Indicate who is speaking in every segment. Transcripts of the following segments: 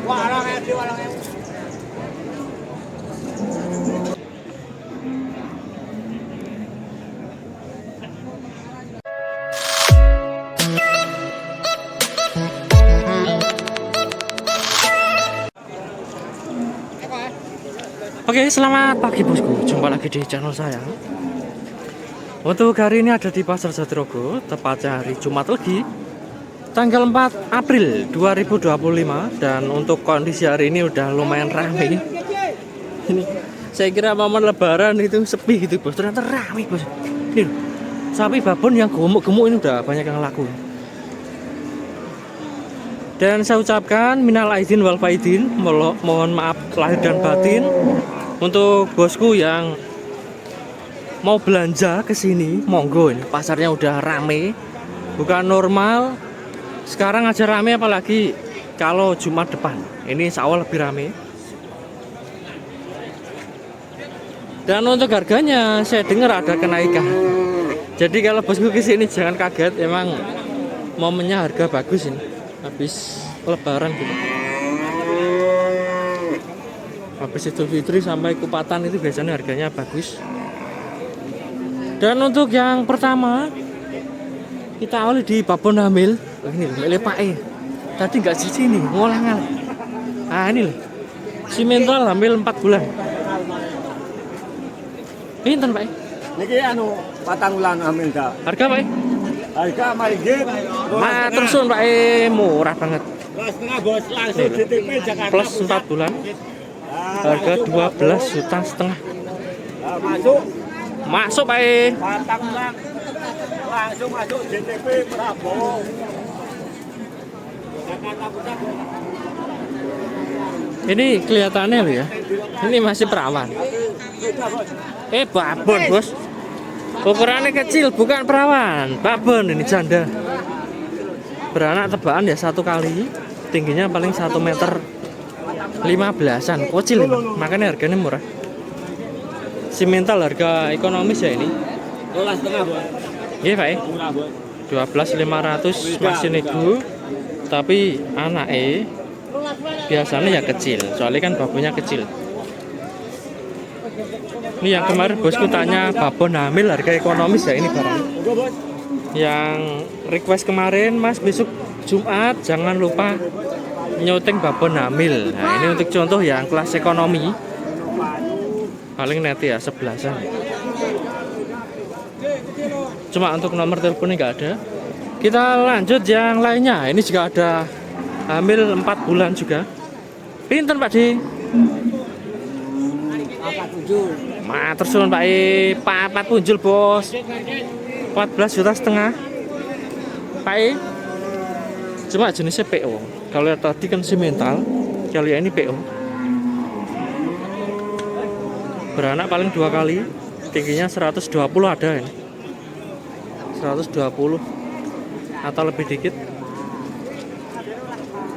Speaker 1: Oke, selamat pagi bosku. Jumpa lagi di channel saya. Untuk hari ini ada di Pasar Jatirogo, tepatnya hari Jumat Legi, tanggal 4 April 2025. Dan untuk kondisi hari ini udah lumayan ramai. Ini saya kira momen Lebaran itu sepi gitu bos, ternyata ramai bos. Ini sapi babon yang gemuk-gemuk ini udah banyak yang laku. Dan saya ucapkan minal aidin wal faidin, mohon maaf lahir dan batin untuk bosku yang mau belanja ke sini. Monggo, ini pasarnya udah rame, bukan normal. Sekarang aja rame, apalagi kalau Jumat depan. Ini insya Allah lebih rame. Dan untuk harganya saya dengar ada kenaikan. Jadi kalau bosku ke sini jangan kaget, emang momennya harga bagus ini. Habis Lebaran gitu. Habis Idul Fitri sampai Kupatan itu biasanya harganya bagus. Dan untuk yang pertama kita awali di babon hamil. Ini loh, milih Pak E. Tadi nggak di sini, ngolah-ngalah. Ah ini loh, simental hamil 4 bulan. Pinten Pak E?
Speaker 2: Niki anu 4 bulan hamil dah.
Speaker 1: Harga Pak E?
Speaker 2: Harga maringgit.
Speaker 1: Matur suwun Pak E, murah banget.
Speaker 2: 2,5 bos, langsung DTP Jakarta.
Speaker 1: Plus 4 bulan. Harga 12,5 juta.
Speaker 2: Masuk.
Speaker 1: Masuk Pak E.
Speaker 2: 4 bulan. Langsung masuk DTP Prabowo. Jakarta Pusat.
Speaker 1: Ini kelihatannya loh ya. Ini masih perawan. Babon bos. Ukurannya kecil, bukan perawan. Babon ini janda. Beranak tebakan ya 1 kali. Tingginya paling 1 meter 15-an. Kecil ini. Makanya harganya murah. Simental harga ekonomis ya ini.
Speaker 2: 12,5 bos.
Speaker 1: Iya Pak.
Speaker 2: Murah bos.
Speaker 1: 12.500 masih nego. Tapi anaknya biasanya ya kecil. Soalnya kan babonnya kecil. Ini yang kemarin bosku tanya babon hamil harga ekonomis ya ini barang. Yang request kemarin, Mas besok Jumat jangan lupa nyuting babon hamil. Nah ini untuk contoh yang kelas ekonomi. Paling net ya 11-an. Cuma untuk nomor teleponnya nggak ada. Kita lanjut yang lainnya. Ini juga ada hamil 4 bulan juga. Pinten Pak Di?
Speaker 2: 47.
Speaker 1: Matur suwun Pak E, papat punjul bos. 14,5 juta. Pak E. Cuma jenisnya PO. Kalau yang tadi kan simental, kalau yang ini PO. Beranak paling 2 kali. Tingginya 120 ada ini. 120 atau lebih dikit.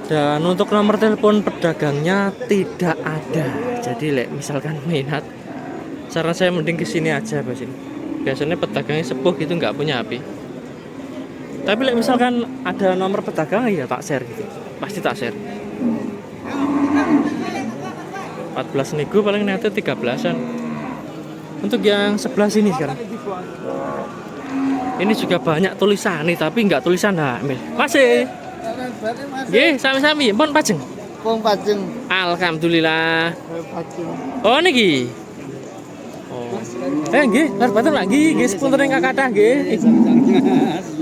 Speaker 1: Dan untuk nomor telepon pedagangnya tidak ada. Jadi misalkan minat, saran saya mending kesini aja bos ini. Biasanya pedagangnya sepuh gitu nggak punya HP. Tapi misalkan ada nomor pedagang ya tak share gitu. Pasti tak share. 14 nego paling netnya 13-an. Untuk yang sebelah sini sekarang. Ini juga banyak tulisan nih, tapi nggak tulisan hamil. Masih. Nggih, sami-sami. Pun pajeng.
Speaker 2: Pun pajeng.
Speaker 1: Alhamdulillah.
Speaker 2: Pajeng.
Speaker 1: Oh niki. Oh. Nggih, arep batur Pak nggih, nggih sepunten ing kathah nggih.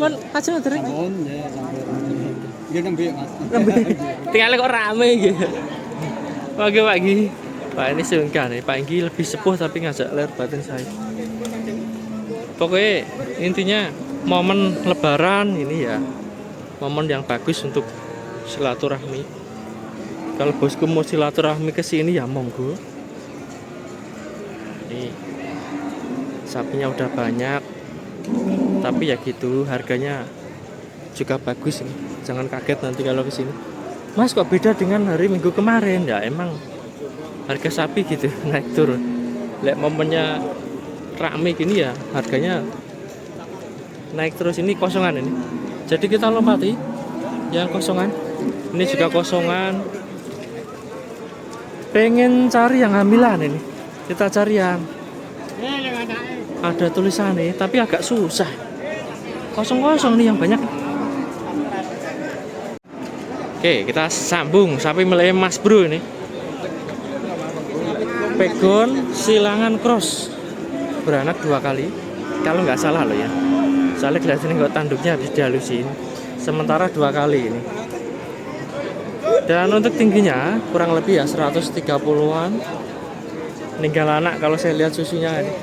Speaker 1: Pun pajeng dereng.
Speaker 2: Nggih nembe Mas.
Speaker 1: Tinggal kok rame nggih. Oke Pak nggih. Pak ini sungkan nih, Pak nggih lebih sepuh tapi ngajak ler batin saya. Pokoknya intinya momen Lebaran ini ya momen yang bagus untuk silaturahmi. Kalau bosku mau silaturahmi ke sini ya monggo. Ini sapinya udah banyak, tapi ya gitu harganya juga bagus nih. Jangan kaget nanti kalau ke sini. Mas kok beda dengan hari Minggu kemarin? Ya emang harga sapi gitu naik turun. Lihat momennya rame gini ya harganya naik terus. Ini kosongan ini. Jadi kita lompati yang kosongan. Ini juga kosongan. pengen cari yang hamilan ini. Kita cari yang ada tulisannya tapi agak susah. Kosong-kosong nih yang banyak. Oke, kita sambung sapi meleh Mas Bro ini. Pegon silangan cross. Beranak 2 kali. Kalau nggak salah loh ya. Soalnya kelihatannya nggak tanduknya habis dihalusin. Sementara 2 kali ini. Dan untuk tingginya kurang lebih ya 130-an. Ninggal anak kalau saya lihat susunya ini.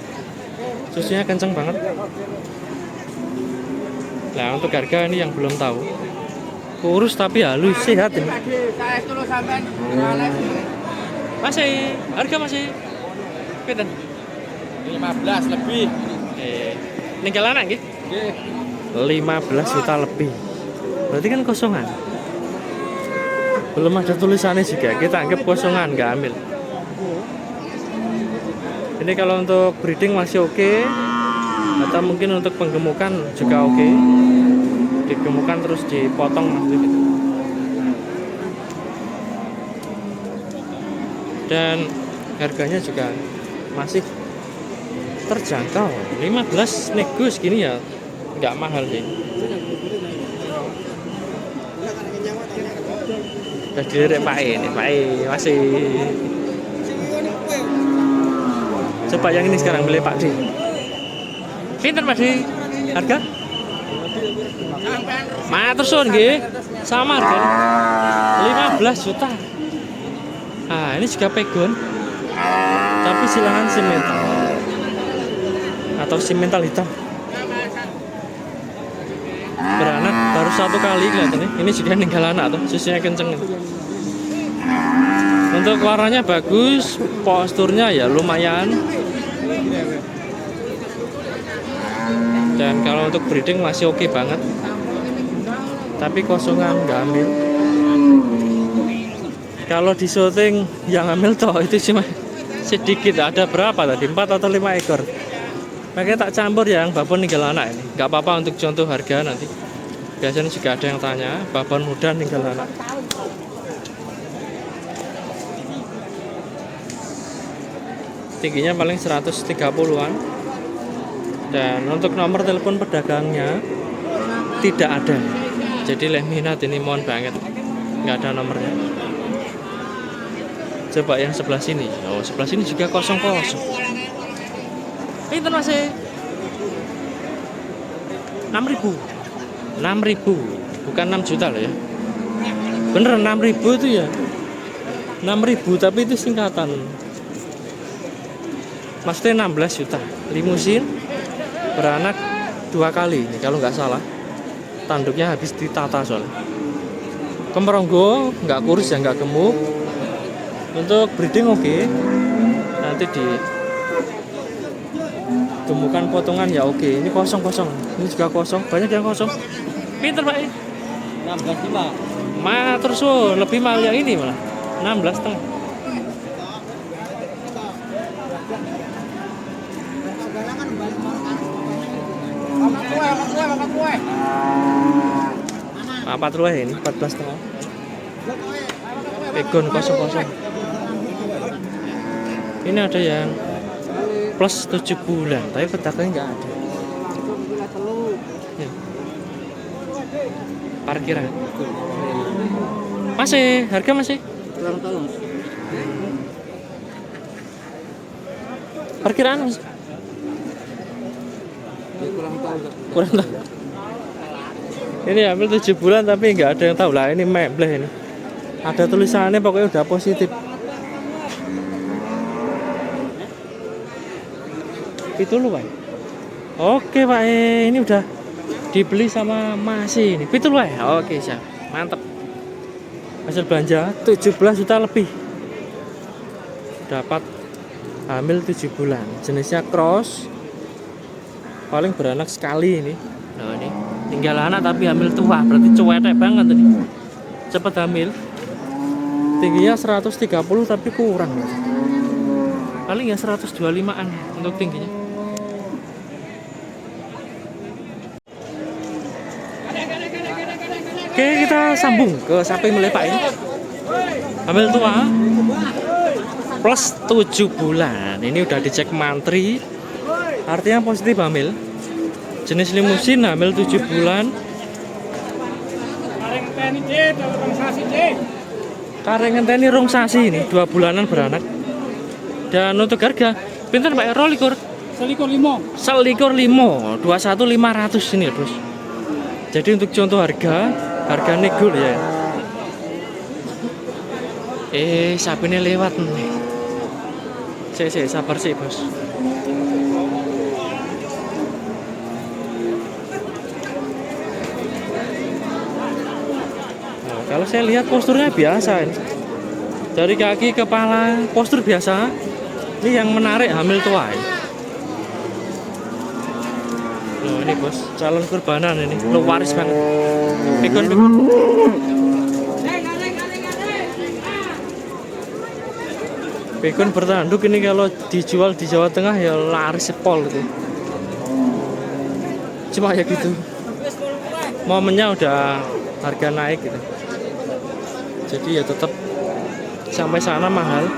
Speaker 1: Susunya kenceng banget. Nah untuk harga ini yang belum tahu. Kurus tapi halus, sehat ini. Masih, harga masih. Pinten?
Speaker 2: 15 lebih.
Speaker 1: Ninggal anak nggih? 15 juta lebih. Berarti kan kosongan. Belum ada tulisannya juga. Kita anggap kosongan, nggak ambil. Ini kalau untuk breeding masih oke. Atau mungkin untuk penggemukan juga oke. Digemukan terus dipotong gitu. Dan harganya juga masih terjangkau. 15 negus gini ya nggak mahal sih. Udah dilirik Pak E nih, Pak E masih. Coba yang ini sekarang beli Pak D. Pinten Pak D? Harga? Matur suwun nggih. Sama harganya 15 juta. Ah, ini juga pegon. Tapi silangan simental. Atau simental hitam. Beranak baru 1 kali kelihatannya. Ini juga ninggal anak tuh, susunya kenceng. Untuk warnanya bagus, posturnya ya lumayan. Dan kalau untuk breeding masih oke banget. Tapi kosongan nggak ambil. Kalau di syuting yang ambil toh itu cuma sedikit. Ada berapa tadi? 4 atau 5 ekor. Makanya tak campur yang babon ninggal anak ini. Nggak apa-apa untuk contoh harga nanti. Biasanya juga ada yang tanya babon muda ninggal anak. Tingginya paling 130-an. Dan untuk nomor telepon pedagangnya tidak ada. Jadi leh minat ini mohon banget, nggak ada nomornya. Coba yang sebelah sini. Oh, sebelah sini juga kosong-kosong. Pinten masih 6.000. 6.000, bukan 6 juta loh ya. Bener 6.000 itu ya. 6.000 tapi itu singkatan. Maksudnya 16 juta. Limusin beranak 2 kali ini kalau nggak salah. Tanduknya habis ditata soalnya. Kemeronggo, nggak kurus ya, nggak gemuk. Untuk breeding oke. Nanti di gemukan potongan ya oke. Ini kosong-kosong. Ini juga kosong. Banyak yang kosong. Pinter Pak. 16.5. Terus lebih mahal yang ini malah. 16,5. Apa terus ini 14,5. Pegon kosong-kosong. Ini ada yang plus 7 bulan, tapi pedagangnya nggak ada. Ya. Parkiran. Masih, harga masih. Parkiran masih. Kurang tahu. Ini ambil 7 bulan tapi nggak ada yang tahu lah. Ini membleh ini. Ada tulisannya pokoknya udah positif. Itu loh Pak. Oke Pak, ini udah dibeli sama Masih ini. Itu loh. Oke siap, mantap. Hasil belanja 17 juta lebih. Dapat hamil 7 bulan. Jenisnya cross. Paling beranak sekali ini. Nah ini tinggal anak tapi hamil tua, berarti cuetek banget tadi. Cepat hamil. Tingginya 130 tapi kurang. Paling ya 125-an untuk tingginya. Oke, kita sambung ke sapi melepak ini. Hamil tua. plus 7 bulan. Ini udah dicek mantri, artinya positif hamil. Jenis limusin hamil 7 bulan. Kareng ngenteni rong sasi ini 2 bulanan beranak. Dan untuk harga pinten Pak? Rolikur. Selikur limo 21.500 ini bos. Jadi untuk contoh harga nego ya. Sapi ini lewat nih. Saya sabar sih bos. Nah, kalau saya lihat posturnya biasa ini. Dari kaki kepala postur biasa. Ini yang menarik hamil tua ini. Loh, ini bos, calon kurbanan ini, lo waris banget. Pikun. Pikun bertanduk ini kalau dijual di Jawa Tengah ya laris sepol gitu. Cuma ya gitu. Momennya udah harga naik gitu. Jadi ya tetap sampai sana mahal.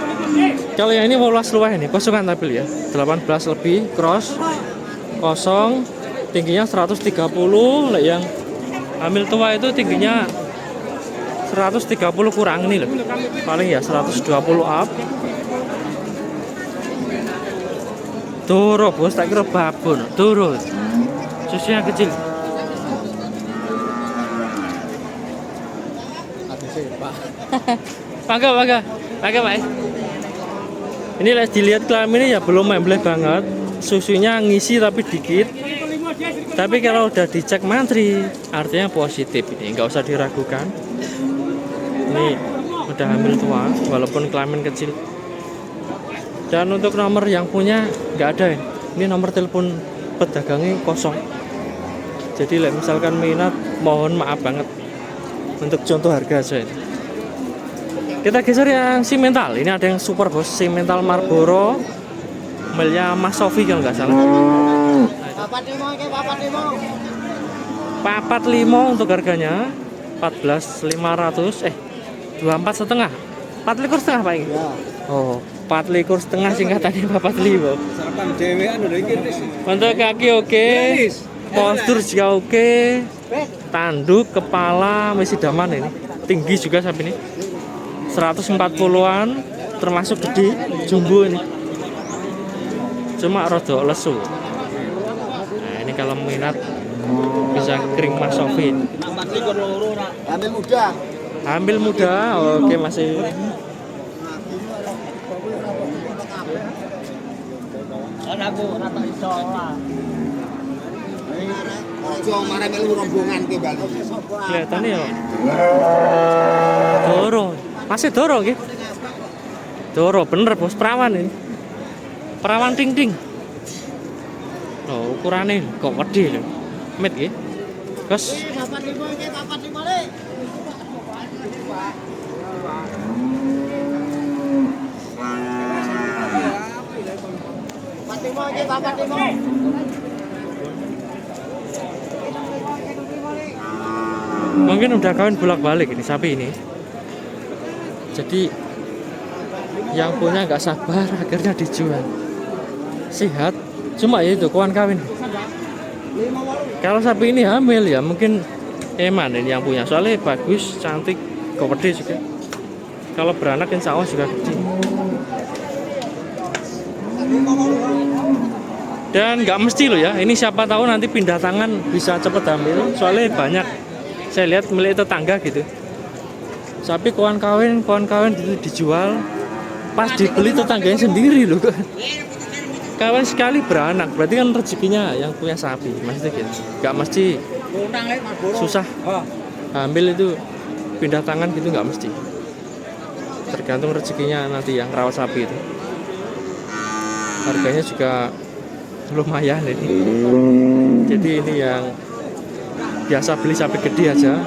Speaker 1: Kalau yang ini wolas luweh ini, kosongan tampil ya. 18 lebih, cross, kosong. Tingginya 130, yang hamil tua itu tingginya 130 kurang ini loh. Paling ya 120 up. Turo bos, tak kira babon. Turo. Susunya kecil. Bangga Pak. Ini dilihat kelaminnya ya belum membleh banget. Susunya ngisi tapi dikit. Tapi kalau udah dicek mantri artinya positif, ini nggak usah diragukan. Ini udah hamil tua walaupun kelamin kecil. Dan untuk nomor yang punya nggak ada ya. Ini nomor telepon pedagangnya kosong. Jadi misalkan minat mohon maaf banget untuk contoh harga saya. Kita geser yang simental. Ini ada yang super bos, simental Marlboro milnya Mas Sofi kalau nggak salah. Papat limo untuk harganya 14.500 24,5 4,5 Pak ini. Oh 4,5 singkatannya papat limo. Untuk kaki oke, postur juga oke, tanduk kepala masih daman ini, tinggi juga sapi ini 140-an, termasuk gede jumbo ini, cuma rada lesu. Ini kalau minat bisa kering Mas Sofi. Hamil muda, oke masih. Kelihatannya ya. Doro, masih doro gitu. Doro bener bos, perawan ini. Perawan ting. Oh, ukurannya kok gede lho. Met nggih. Terus mungkin udah kawin bolak-balik ini sapi ini. Jadi yang punya nggak sabar akhirnya dijual. Sehat, cuma ya itu kawan kawin. Kalau sapi ini hamil ya mungkin eman ini yang punya, soalnya bagus, cantik, gede juga. Kalau beranak insya Allah juga gede. Dan nggak mesti loh ya, ini siapa tahu nanti pindah tangan bisa cepet hamil, soalnya banyak saya lihat milik tetangga gitu. Sapi kawan kawin itu dijual, pas dibeli tetangganya sendiri loh. Kawan sekali beranak, berarti kan rezekinya yang punya sapi, maksudnya gitu. Nggak mesti susah hamil itu pindah tangan gitu, nggak mesti. Tergantung rezekinya nanti yang rawat sapi itu. Harganya juga lumayan ini. Jadi ini yang biasa beli sapi gede aja,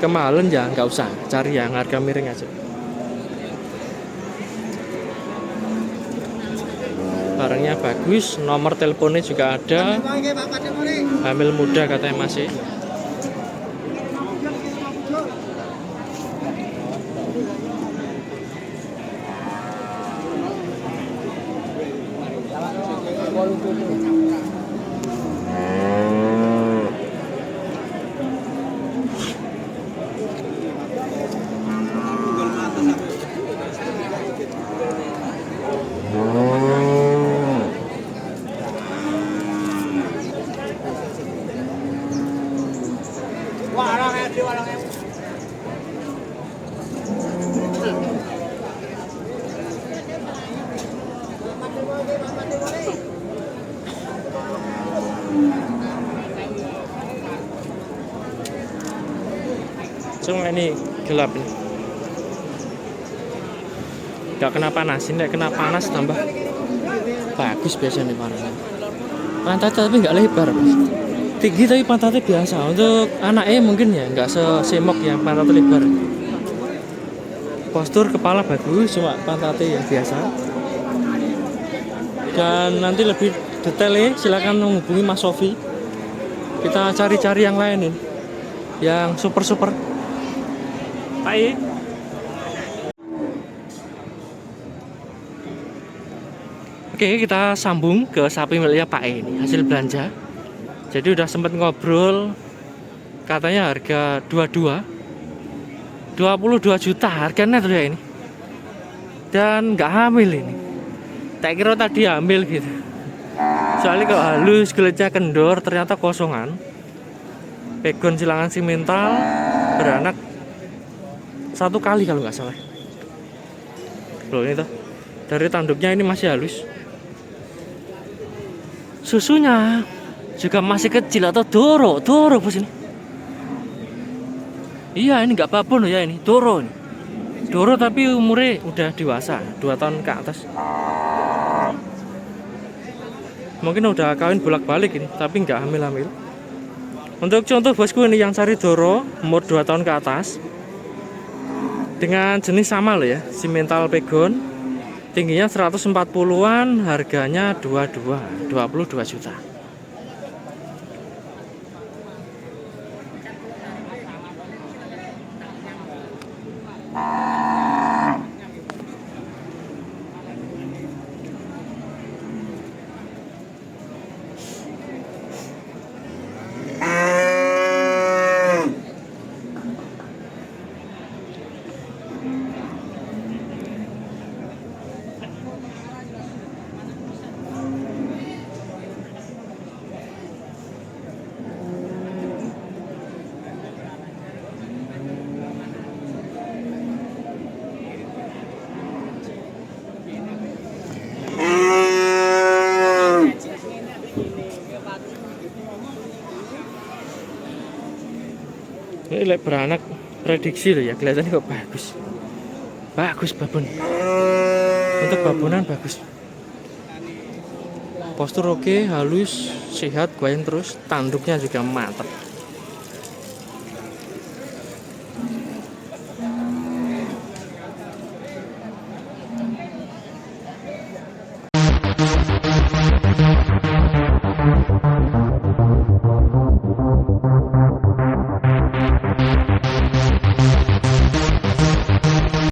Speaker 1: kemahalan ya nggak usah, cari yang harga miring aja. Barangnya bagus, nomor teleponnya juga ada. Hamil muda katanya masih. Cuma ini gelap nih. Gak kena panas, ini kena panas tambah bagus biasanya warnanya. Pantatnya tapi nggak lebar, tinggi tapi pantatnya biasa. Untuk anaknya mungkin ya nggak sesemok yang pantat lebar. Postur kepala bagus, cuma pantatnya yang biasa. Dan nanti lebih detailnya silakan menghubungi Mas Sofi. Kita cari-cari yang lain nih, yang super. Hai. Oke, kita sambung ke sapi miliknya Pak E ini, hasil belanja. Jadi udah sempat ngobrol, katanya harga 22 juta harganya tuh ya ini. Dan nggak hamil ini. Tak kira tadi hamil gitu. Soalnya kalau halus, kulitnya kendor, ternyata kosongan. Pegon silangan simental, beranak 1 kali kalau nggak salah. Loh ini tuh, dari tanduknya ini masih halus. Susunya juga masih kecil atau doro bos ini. Iya, ini nggak babon loh ya, ini doro nih. Doro tapi umurnya udah dewasa, 2 tahun ke atas. Mungkin udah kawin bolak-balik ini, tapi nggak hamil-hamil. Untuk contoh bosku ini yang cari doro umur 2 tahun ke atas, dengan jenis sama loh ya, simental pegon. Tingginya 140-an, harganya 22 juta. Ini lek beranak prediksi loh ya, kelihatannya kok bagus babon. Untuk babonan bagus, postur oke, halus, sehat, goyang terus, tanduknya juga mantap.